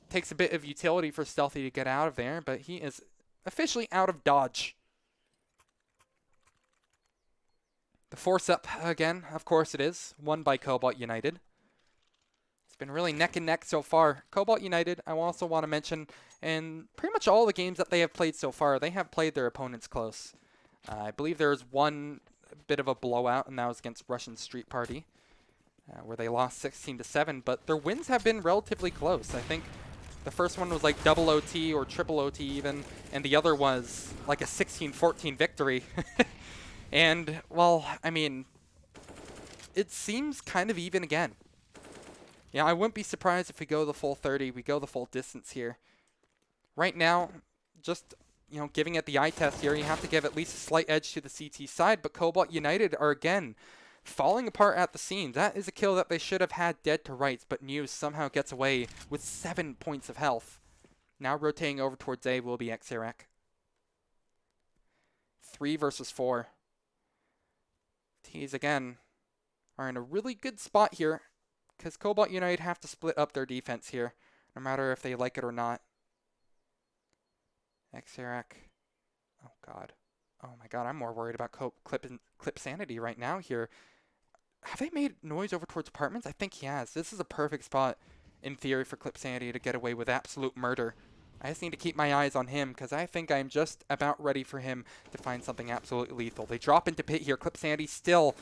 Speaker 1: Takes a bit of utility for Stealthy to get out of there, but he is officially out of dodge. The force up again, of course it is, won by Cobalt United. It's been really neck and neck so far. Cobalt United, I also want to mention, in pretty much all the games that they have played so far, they have played their opponents close. I believe there was one bit of a blowout, and that was against Russian Street Party, where they lost 16-7, but their wins have been relatively close. I think the first one was like double OT or triple OT even, and the other was like a 16-14 victory. And, well, I mean, it seems kind of even again. Yeah, I wouldn't be surprised if we go the full 30, we go the full distance here. Right now, just, you know, giving it the eye test here, you have to give at least a slight edge to the CT side, but Cobalt United are, again, falling apart at the seams. That is a kill that they should have had dead to rights, but News somehow gets away with 7 points of health. Now rotating over towards A will be Ex-Serac. 3 versus 4. T's, again, are in a really good spot here because Cobalt United have to split up their defense here, no matter if they like it or not. Ex-Serac. Oh, God. Oh, my God. I'm more worried about Clip Sanity right now here. Have they made noise over towards apartments? I think he has. This is a perfect spot, in theory, for Clip Sanity to get away with absolute murder. I just need to keep my eyes on him because I think I'm just about ready for him to find something absolutely lethal. They drop into pit here. Clip Sanity still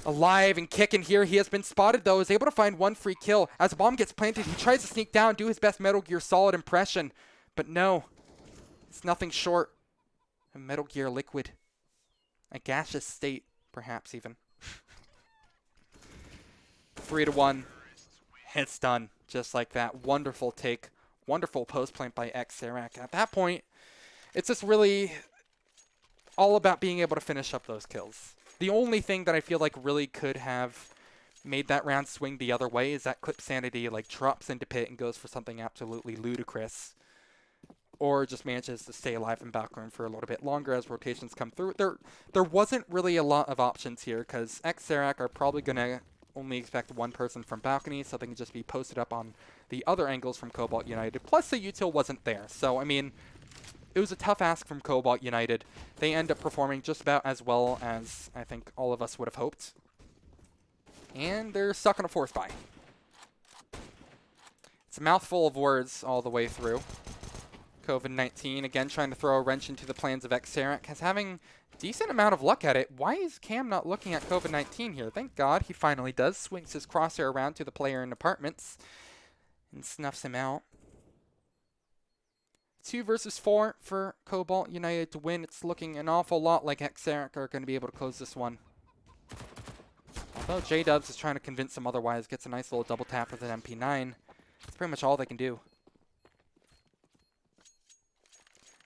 Speaker 1: alive and kicking here. He has been spotted, though. Is able to find 1 free kill. As a bomb gets planted, he tries to sneak down, do his best Metal Gear Solid impression. But no, it's nothing short of Metal Gear Liquid. A gaseous state, perhaps even. 3-1. It's done. Just like that. Wonderful take. Wonderful post plant by Ex-Serac. At that point, it's just really all about being able to finish up those kills. The only thing that I feel like really could have made that round swing the other way is that Clip Sanity like drops into pit and goes for something absolutely ludicrous, or just manages to stay alive in backroom for a little bit longer as rotations come through. There wasn't really a lot of options here because Ex-Serac are probably going to only expect 1 person from balcony, so they can just be posted up on the other angles from Cobalt United. Plus, the util wasn't there. So, I mean, it was a tough ask from Cobalt United. They end up performing just about as well as I think all of us would have hoped. And they're stuck on a 4th buy. It's a mouthful of words all the way through. COVID-19, again, trying to throw a wrench into the plans of Ex-Serac, has having decent amount of luck at it. Why is Cam not looking at COVID-19 here? Thank God he finally does. Swings his crosshair around to the player in apartments and snuffs him out. 2 versus 4 for Cobalt United to win. It's looking an awful lot like Ex-Serac are going to be able to close this one. Although J-Dubs is trying to convince them otherwise, gets a nice little double tap with an MP9. That's pretty much all they can do.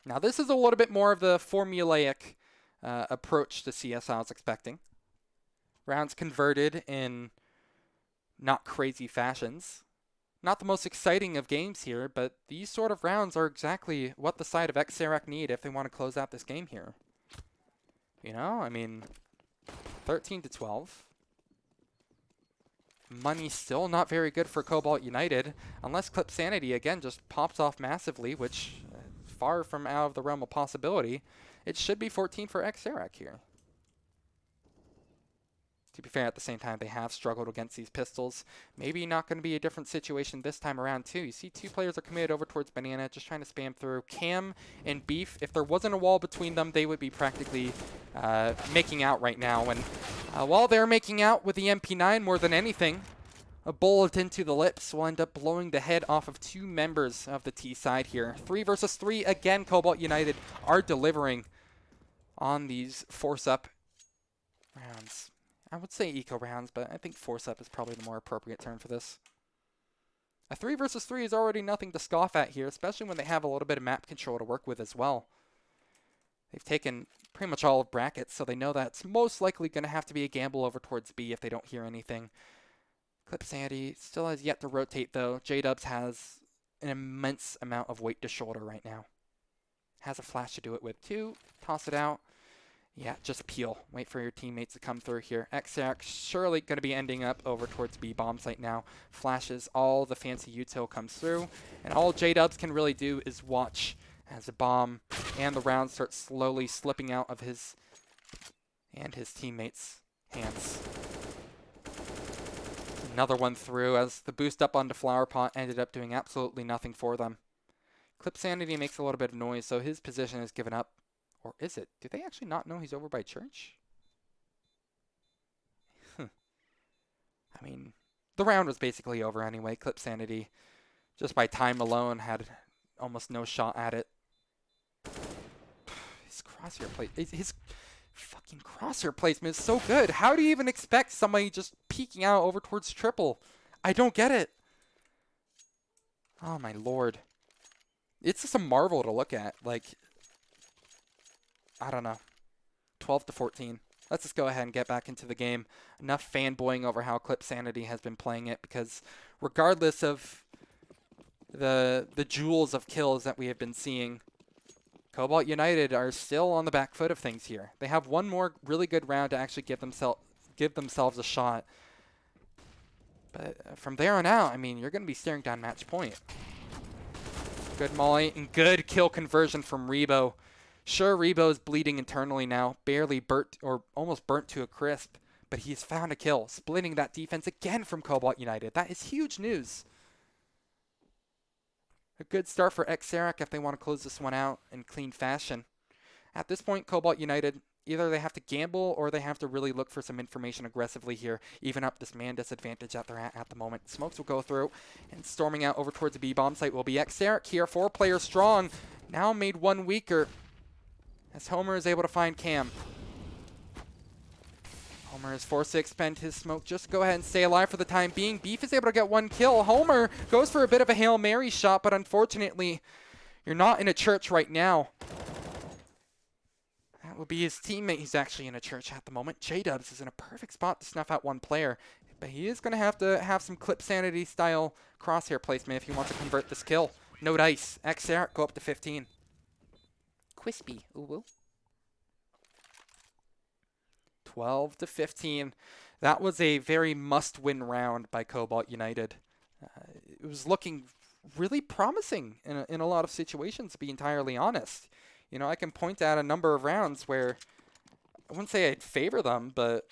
Speaker 1: Now, this is a little bit more of the formulaic approach to CS I was expecting. Rounds converted in not crazy fashions. Not the most exciting of games here, but these sort of rounds are exactly what the side of Ex-Serac need if they want to close out this game here. You know, I mean, 13-12. Money still not very good for Cobalt United, unless Clip Sanity, again, just pops off massively, which far from out of the realm of possibility. It should be 14 for Ex-Serac here. To be fair, at the same time, they have struggled against these pistols. Maybe not going to be a different situation this time around, too. You see 2 players are committed over towards Banana, just trying to spam through. Cam and Beef, if there wasn't a wall between them, they would be practically making out right now. And while they're making out with the MP9 more than anything, a bullet into the lips will end up blowing the head off of 2 members of the T side here. 3 versus 3. Again, Cobalt United are delivering on these force-up rounds. I would say eco rounds, but I think force-up is probably the more appropriate term for this. A 3 versus 3 is already nothing to scoff at here, especially when they have a little bit of map control to work with as well. They've taken pretty much all of brackets, so they know that's most likely going to have to be a gamble over towards B if they don't hear anything. Clip Sandy still has yet to rotate, though. J-Dubs has an immense amount of weight to shoulder right now. Has a flash to do it with, too. Toss it out. Yeah, just peel. Wait for your teammates to come through here. Ex-Serac surely going to be ending up over towards B bomb site now. Flashes, all the fancy util comes through. And all J-Dubs can really do is watch as the bomb and the round start slowly slipping out of his and his teammates' hands. Another one through as the boost up onto Flower Pot ended up doing absolutely nothing for them. Clip Sanity makes a little bit of noise, so his position is given up. Or is it? Do they actually not know he's over by church? I mean, the round was basically over anyway. Clip Sanity, just by time alone, had almost no shot at it. His crosshair his fucking crosshair placement is so good. How do you even expect somebody just peeking out over towards triple? I don't get it. Oh my lord. It's just a marvel to look at. Like, I don't know. 12 to 14. Let's just go ahead and get back into the game. Enough fanboying over how Clip Sanity has been playing it, because regardless of the jewels of kills that we have been seeing, Cobalt United are still on the back foot of things here. They have one more really good round to actually give themselves a shot. But from there on out, I mean, you're going to be staring down match point. Good molly and good kill conversion from Rebo. Sure, Rebo's bleeding internally now, barely burnt or almost burnt to a crisp, but he's found a kill, splitting that defense again from Cobalt United. That is huge news. A good start for Ex-Serac if they want to close this one out in clean fashion. At this point, Cobalt United, either they have to gamble or they have to really look for some information aggressively here, even up this man disadvantage that they're at the moment. Smokes will go through, and storming out over towards the B-bomb site will be Ex-Serac here, 4 players strong, now made 1 weaker, as Homer is able to find Cam. Homer is forced to expend his smoke. Just go ahead and stay alive for the time being. Beef is able to get 1 kill. Homer goes for a bit of a Hail Mary shot, but unfortunately, you're not in a church right now. That would be his teammate. He's actually in a church at the moment. J-Dubs is in a perfect spot to snuff out 1 player, but he is going to have some Clip Sanity style crosshair placement if he wants to convert this kill. No dice. Ex-Serac go up to 15. Quispy. Ooh. 12 to 15. That was a very must-win round by Cobalt United. It was looking really promising in a lot of situations, to be entirely honest. You know, I can point out a number of rounds where I wouldn't say I'd favor them, but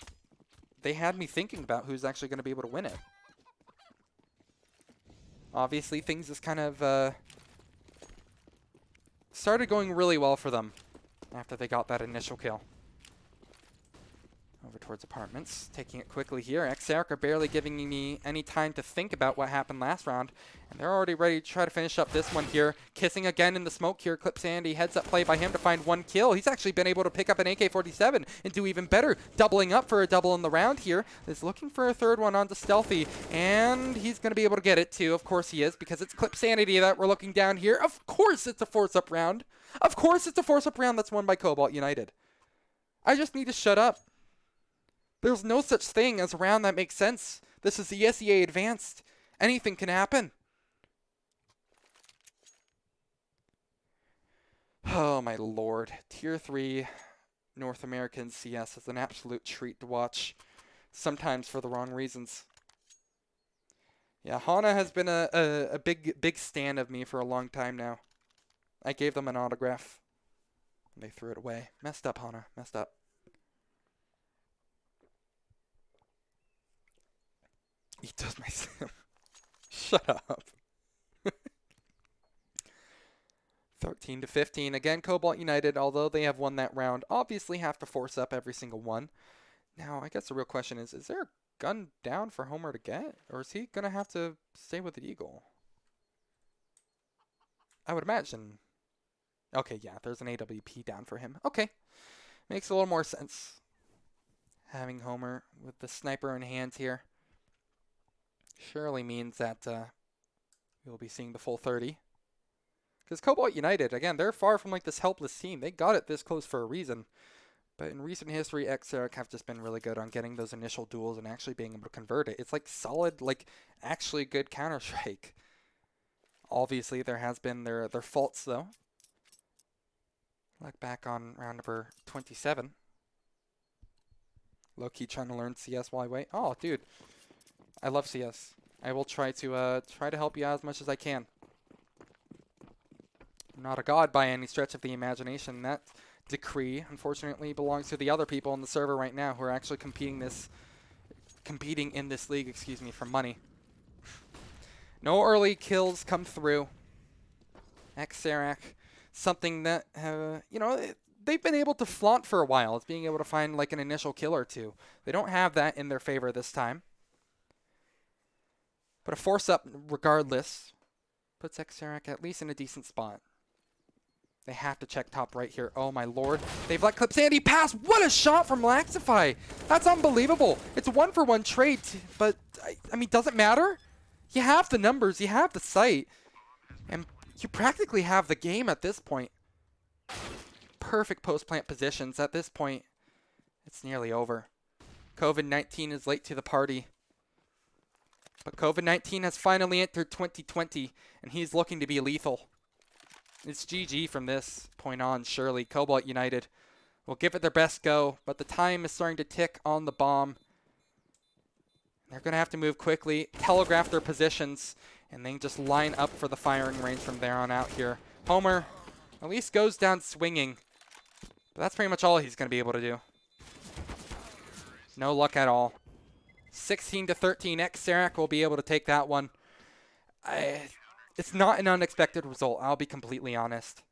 Speaker 1: they had me thinking about who's actually going to be able to win it. Obviously, things just kind of started going really well for them after they got that initial kill. Over towards apartments, taking it quickly here. Ex-Serac are barely giving me any time to think about what happened last round, and they're already ready to try to finish up this one here. Kissing again in the smoke here. Clip Sandy, heads up play by him to find 1 kill. He's actually been able to pick up an AK-47 and do even better, doubling up for a double in the round here. Is looking for a 3rd one onto Stealthy, and he's going to be able to get it too. Of course he is, because it's Clip Sanity that we're looking down here. Of course it's a force-up round. Of course it's a force-up round that's won by Cobalt United. I just need to shut up. There's no such thing as a round that makes sense. This is the ESEA Advanced. Anything can happen. Oh my lord. Tier 3 North American CS is an absolute treat to watch. Sometimes for the wrong reasons. Yeah, Hana has been a big stan of me for a long time now. I gave them an autograph. And they threw it away. Messed up, Hana. Messed up. He does my sim. Shut up. 13-15. Again, Cobalt United, although they have won that round, obviously have to force up every single one. Now, I guess the real question is there a gun down for Homer to get? Or is he going to have to stay with the Eagle? I would imagine. Okay, yeah, there's an AWP down for him. Okay, makes a little more sense. Having Homer with the sniper in hand here surely means that we'll be seeing the full 30. Because Cobalt United, again, they're far from like this helpless team. They got it this close for a reason. But in recent history, Ex-Serac have just been really good on getting those initial duels and actually being able to convert it. It's like solid, like actually good Counter-Strike. Obviously, there has been their faults, though. Look back on round number 27. Low-key trying to learn CS while I wait. Oh, dude. I love CS. I will try to help you out as much as I can. I'm not a god by any stretch of the imagination. That decree, unfortunately, belongs to the other people on the server right now who are actually competing in this league, excuse me, for money. No early kills come through. Ex-Serac, something that, they've been able to flaunt for a while. It's being able to find like an initial kill or two. They don't have that in their favor this time. But a force up, regardless, puts Ex-Serac at least in a decent spot. They have to check top right here. Oh, my lord. They've let Clip Sandy pass. What a shot from Laxify. That's unbelievable. It's a one-for-one trade, but, I mean, doesn't matter. You have the numbers. You have the sight. And you practically have the game at this point. Perfect post-plant positions. At this point, it's nearly over. COVID-19 is late to the party. But COVID-19 has finally entered 2020, and he's looking to be lethal. It's GG from this point on, surely. Cobalt United will give it their best go, but the time is starting to tick on the bomb. They're going to have to move quickly, telegraph their positions, and then just line up for the firing range from there on out here. Homer at least goes down swinging, but that's pretty much all he's going to be able to do. No luck at all. 16-13, Ex-Serac will be able to take that one. It's not an unexpected result, I'll be completely honest.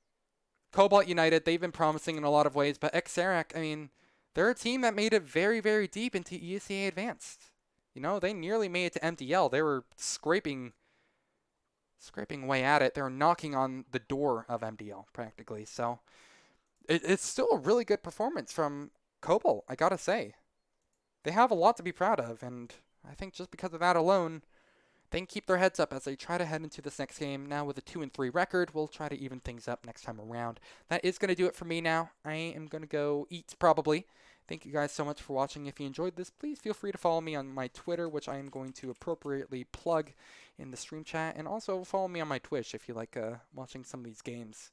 Speaker 1: Cobalt United, they've been promising in a lot of ways, but Ex-Serac, I mean, they're a team that made it very, very deep into ESEA Advanced. You know, they nearly made it to MDL. They were scraping away at it. They were knocking on the door of MDL, practically. So, it's still a really good performance from Cobalt, I gotta say. They have a lot to be proud of, and I think just because of that alone, they can keep their heads up as they try to head into this next game. Now with a 2-3 record, we'll try to even things up next time around. That is going to do it for me now. I am going to go eat probably. Thank you guys so much for watching. If you enjoyed this, please feel free to follow me on my Twitter, which I am going to appropriately plug in the stream chat. And also follow me on my Twitch if you like watching some of these games.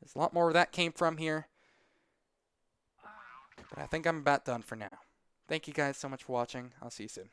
Speaker 1: There's a lot more where that came from here. But I think I'm about done for now. Thank you guys so much for watching. I'll see you soon.